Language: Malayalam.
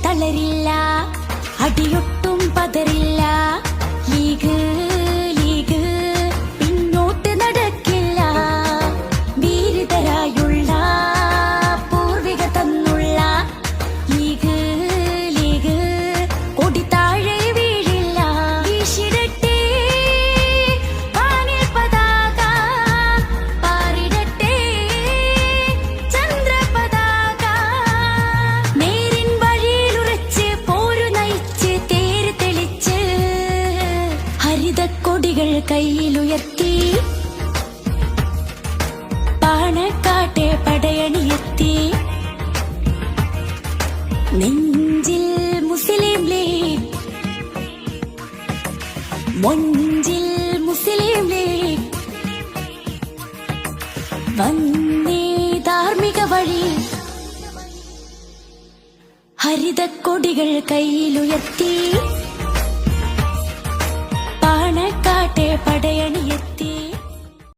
തളരില്ല, അടിയൊട്ടും പതറില്ല. ലീഗ് ലീഗ് പിന്നോട്ട് നടക്കില്ല. വീരിതരായുള്ള പൂർവിക തന്നുള്ള ലീഗ് ലീഗ് കൊടി താഴെ വീഴില്ല. വീശിടട്ടെ വാനിൽ പതാക, പാറിടട്ടെ ചന്ദ്രപതാക. നേരിൻ വഴിയിലുറച്ച് പോരു നയിച്ച് തേര് തെളിച്ച് ഹരിതക്കൊടികൾ കയ്യിലുയർത്തി പാണക്കാട്ടെ പടയണിയെത്തി. നെഞ്ചിൽ മുസ്ലിം ലീഗ്, മൊഞ്ചിൽ മുസ്ലിം ലീഗ്, വന്നേ ധാർമ്മിക വഴി. ഹരിതക്കൊടികൾ കയ്യിലുയർത്തി പാണക്കാട്ടെ പടയ